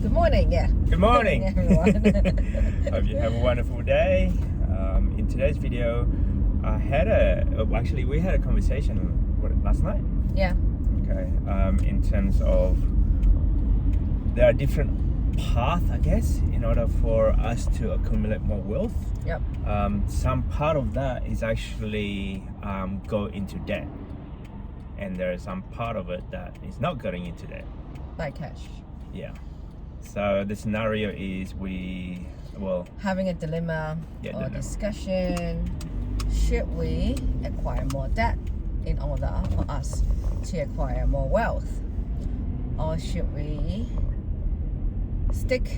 Good morning, yeah. Good morning, everyone. Hope you have a wonderful day. In today's video, we had a conversation last night. Yeah. Okay. In terms of there are different paths, I guess, in order for us to accumulate more wealth. Yep. Some part of that is actually go into debt, and there is some part of it that is not going into debt. By cash. Yeah. So the scenario is having a dilemma dilemma. Discussion. Should we acquire more debt in order for us to acquire more wealth? Or should we stick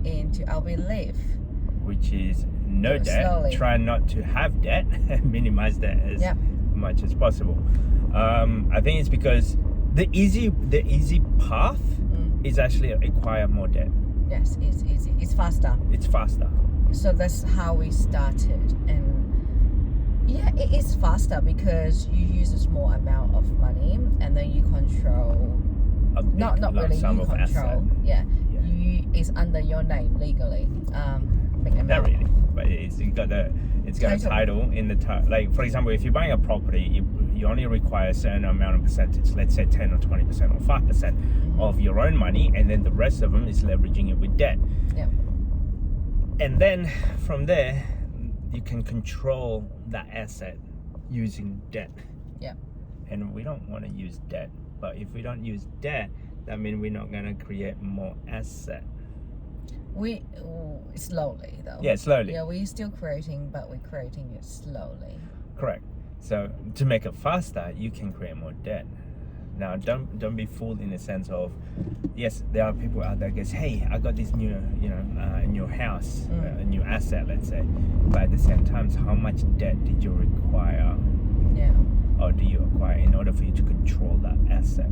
into our belief? Which is no debt. Slowly. Try not to have debt and minimize that as much as possible. I think it's because the easy path is actually acquire more debt. Yes, it's easy. It's faster. It's faster. So that's how we started, and yeah, it is faster because you use a small amount of money and then you control. Not really you control. Asset. Yeah. It's under your name legally. Not really, but it's got a title in the title. Like for example, if you're buying a property, you only require a certain amount of percentage. Let's say 10 or 20% or 5% of your own money, and then the rest of them is leveraging it with debt. Yeah. And then from there, you can control that asset using debt. Yeah. And we don't want to use debt, but if we don't use debt, that means we're not going to create more asset. Slowly though. Yeah, slowly. Yeah, we're still creating, but we're creating it slowly. Correct. So to make it faster, you can create more debt. Now, don't be fooled in the sense of, yes, there are people out there guess, hey, I got this new, new house, a new asset, let's say. But at the same time, how much debt did you require? Yeah. Or do you acquire in order for you to control that asset?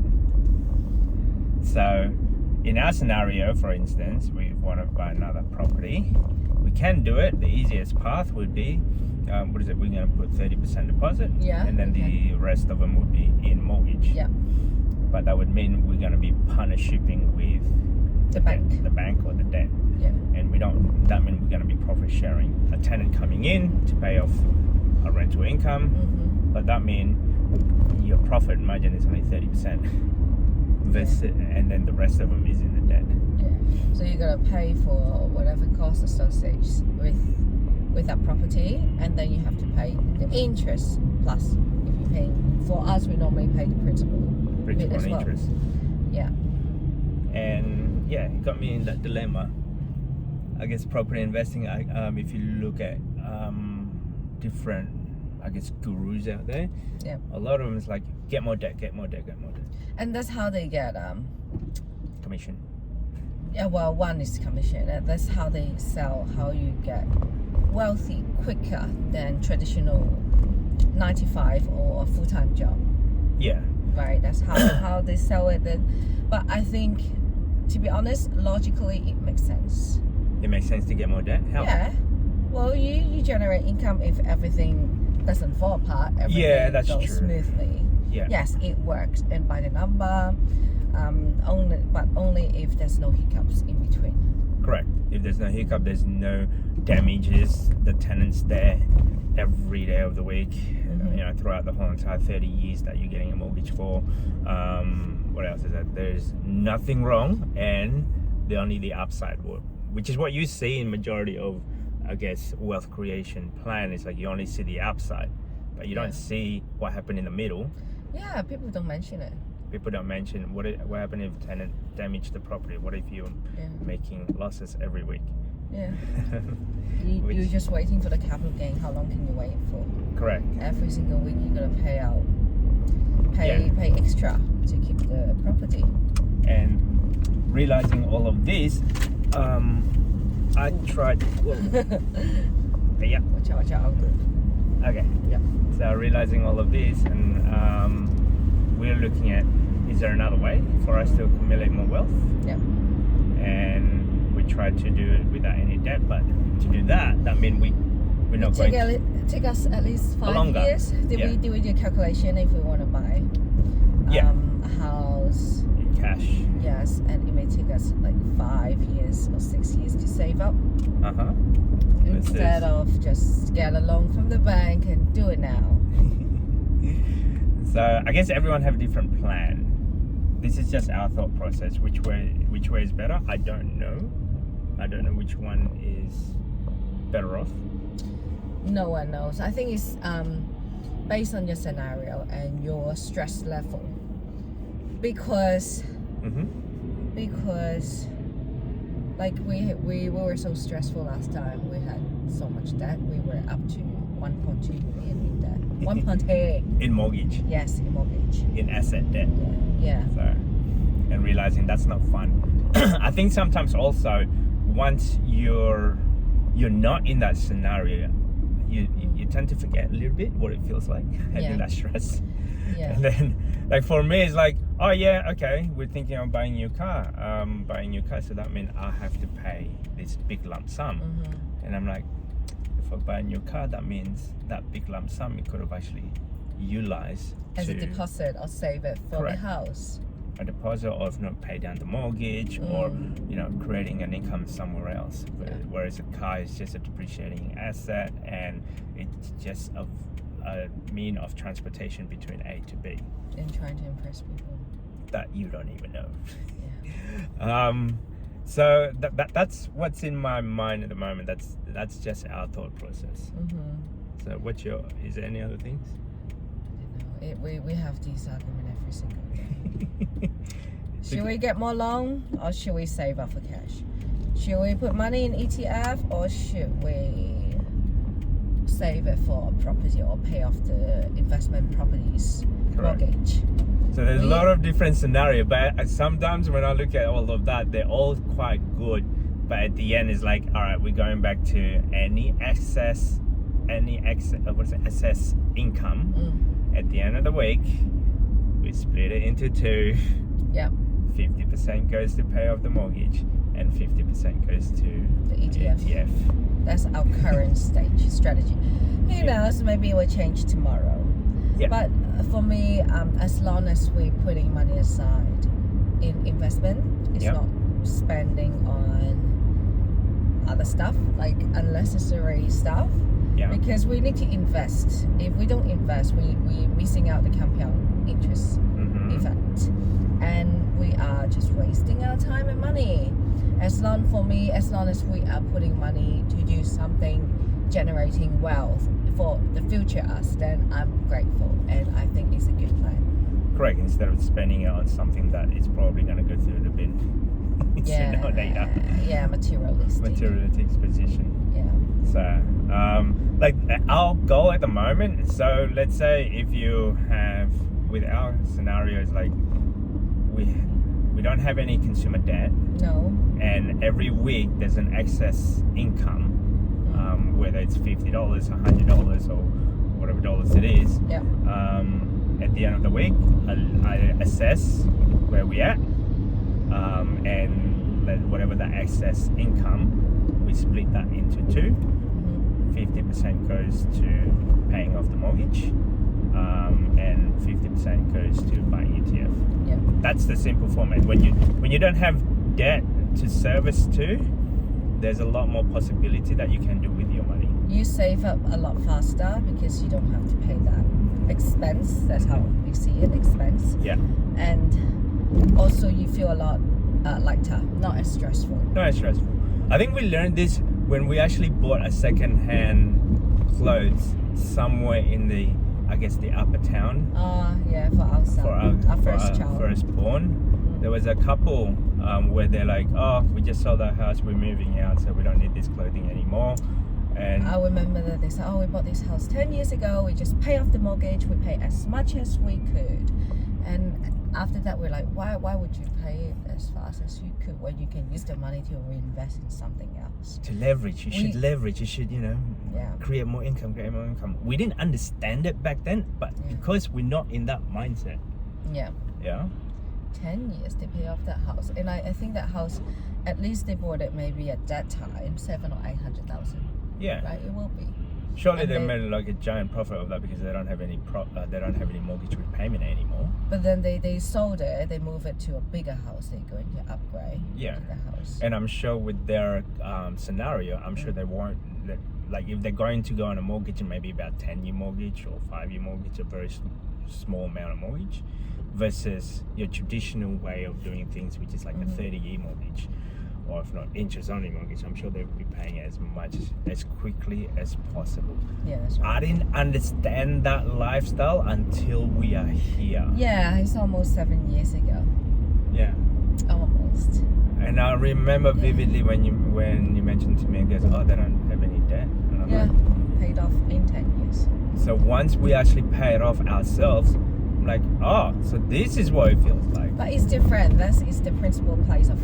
So, in our scenario, for instance, we want to buy another property. We can do it. The easiest path would be, we're going to put 30% deposit, and then the rest of them would be in mortgage. Yeah. But that would mean we're going to be partnershiping with the bank or the debt. Yeah. And that means we're going to be profit sharing. A tenant coming in to pay off a rental income, but that means your profit margin is only 30%. And then the rest of them is in the debt. Yeah. So you're gonna pay for whatever cost associates with that property, and then you have to pay the interest plus. If you're paying, for us, we normally pay the principal and interest. Yeah. And yeah, it got me in that dilemma. I guess property investing. If you look at different, I guess, gurus out there, a lot of them is like get more debt, get more debt, get more debt. And that's how they get commission. Yeah, well, one is commission. That's how they sell. How you get wealthy quicker than traditional 9-to-5 or a full-time job. Yeah. Right. That's how they sell it. But I think, to be honest, logically, it makes sense. It makes sense to get more debt. How? Yeah. Well, you generate income if everything doesn't fall apart. Everything that's goes true. Smoothly. Yeah. Yes, it works, and by the number, only if there's no hiccups in between. Correct. If there's no hiccup, there's no damages. The tenant's there every day of the week. Throughout the whole entire 30 years that you're getting a mortgage for. What else is that? There's nothing wrong, and only the upside will, which is what you see in majority of, I guess, wealth creation plan. Is like you only see the upside, but you don't see what happened in the middle. Yeah, people don't mention it. People don't mention what happened if tenant damaged the property. What if you're making losses every week? Yeah. You're just waiting for the capital gain. How long can you wait for? Correct. Every single week you're gonna pay extra to keep the property. And realizing all of this, I tried. Watch out. Okay. Yeah. So realizing all of this, and we're looking at, is there another way for us to accumulate more wealth? Yeah. And we tried to do it without any debt, but to do that means we're not going to take us at least 5 years. Did we do your calculation if we want to buy a house cash. Yes, and it may take us like 5 years or 6 years to save up Uh-huh. instead of just get a loan from the bank and do it now. So I guess everyone have a different plan. This is just our thought process. Which way is better? I don't know. I don't know which one is better off. No one knows. I think it's based on your scenario and your stress level. Because like we were so stressful last time. We had so much debt. We were up to 1.2 million in debt. 1.8 in mortgage. Yes, in mortgage. In asset debt. Yeah. So, and realizing that's not fun. I think sometimes also once you're not in that scenario, you tend to forget a little bit what it feels like having that stress. Yeah. And then, like for me, it's like, oh yeah, okay, we're thinking of buying a new car. So that means I have to pay this big lump sum. And I'm like, if I buy a new car, that means that big lump sum it could have actually utilized as a deposit or save it for the house. A deposit, or if not pay down the mortgage, or creating an income somewhere else. Whereas a car is just a depreciating asset, and it's just a mean of transportation between A to B. And trying to impress people that you don't even know. Yeah. So that's what's in my mind at the moment. That's just our thought process. So is there any other things? I don't know. We have these arguments every single day. Should we get more loan or should we save up for cash? Should we put money in ETF or should we save it for property or pay off the investment properties mortgage? So there's a lot of different scenarios, but sometimes when I look at all of that, they're all quite good. But at the end, it's like, all right, we're going back to any excess income. At the end of the week, we split it into two. Yep. 50% goes to pay off the mortgage, and 50% goes to the ETF. That's our current stage strategy. Who knows? Maybe it will change tomorrow. Yeah. But for me, as long as we're putting money aside in investment, it's not spending on other stuff like unnecessary stuff. Yeah. Because we need to invest. If we don't invest, we're missing out the compound interest effect, and we are just wasting our time and money. As long as we are putting money to do something generating wealth for the future us, then I'm grateful, and I think it's a good plan. Correct. Instead of spending it on something that is probably going to go through the bin. Later. Yeah, materialistic position. Yeah. So, like our goal at the moment. So let's say if you have, with our scenarios, like we don't have any consumer debt. No. And every week there's an excess income, whether it's $50, $100, or whatever dollars it is. Yeah. At the end of the week, I assess where we at, and whatever the excess income, we split that into two. 50% goes to paying off the mortgage, and 50% goes to buying ETF. Yeah. That's the simple format. When you don't have debt to service to, there's a lot more possibility that you can do with your money. You save up a lot faster because you don't have to pay that expense. That's how we see it, expense. Yeah. And also you feel a lot lighter, not as stressful. Not as stressful. I think we learned this when we actually bought a second-hand clothes somewhere in the upper town. Yeah, for our son. For our first child. Firstborn. There was a couple where they're like, oh, we just sold our house, we're moving out, so we don't need this clothing anymore. And I remember that they said, we bought this house 10 years ago, we just pay off the mortgage, we pay as much as we could. And after that, we're like, why would you pay it as fast as you could when you can use the money to reinvest in something else? To leverage. You should, create more income. We didn't understand it back then, but because we're not in that mindset. Yeah. Yeah. 10 years to pay off that house. And I think that house, at least they bought it maybe at that time, 700,000 or 800,000. Yeah. Right, it will be. Surely And they they- made like a giant profit of that because they don't have any mortgage repayment anymore. But then they sold it, they move it to a bigger house, they're going to upgrade Yeah. the house. And I'm sure with their scenario, I'm sure they won't, like if they're going to go on a mortgage, and maybe about 10-year mortgage or 5-year mortgage, a very small amount of mortgage, versus your traditional way of doing things, which is like a 30-year mortgage, or if not interest only mortgage. I'm sure they'll be paying as much as quickly as possible. Yeah, that's right. I didn't understand that lifestyle until we are here. Yeah, it's almost 7 years ago. Yeah. Almost. And I remember vividly when you mentioned to me, it goes, oh, they don't have any debt. And I'm Yeah, like, paid off in 10 years. so once we actually pay it off ourselves, I'm like, oh, so this is what it feels like. But it's different. That is the principal place of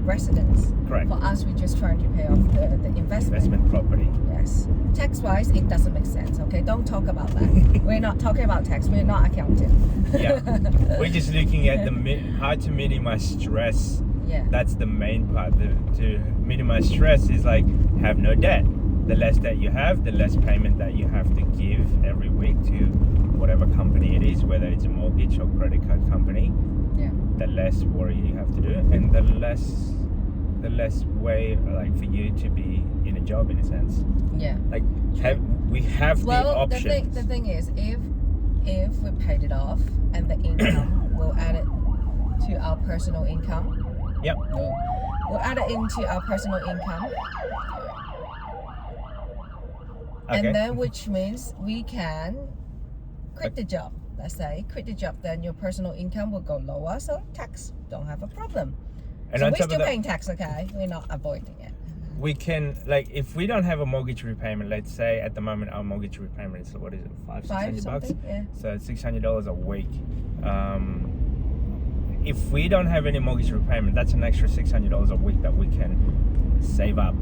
residence. Correct. For us, we're just trying to pay off the investment. Investment property. Yes. Tax-wise, it doesn't make sense. Okay, don't talk about that. We're not talking about tax. We're not accountant. Yeah. We're just looking at how to minimize stress. Yeah. That's the main part. To minimize stress is like have no debt. The less debt you have, the less payment that you have to give every week to whatever company it is, whether it's a mortgage or credit card company. Yeah. The less worry you have to do, and the less way like for you to be in a job in a sense. Yeah. Like we have the option. The thing is, if we paid it off and the income, we'll add it to our personal income. Yep. We'll add it into our personal income. Okay. And then which means we can quit the job. Let's say quit the job, then your personal income will go lower, so tax don't have a problem. And So on we're top still of that, paying tax, okay? We're not avoiding it. we can, like, if we don't have a mortgage repayment, let's say at the moment our mortgage repayment is, what is it, $600 bucks? Something, yeah. So it's $600 a week. If we don't have any mortgage repayment, that's an extra $600 a week that we can save up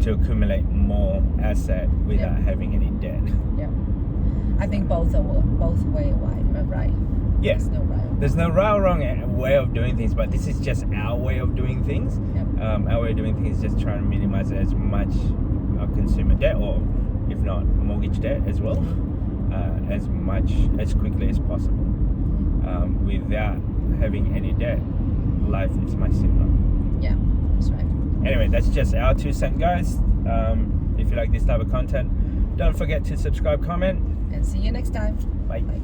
to accumulate more asset without having any debt. Yeah. I think both way right. Yeah. There's no right. There's no right or wrong way of doing things, but this is just our way of doing things. Yep. Our way of doing things is just trying to minimize as much consumer debt, or if not mortgage debt as well, as quickly as possible. Without having any debt, life is much simpler. Yeah, that's right. Anyway, that's just our 2 cents, guys. If you like this type of content, don't forget to subscribe, comment. And see you next time. Bye. Bye.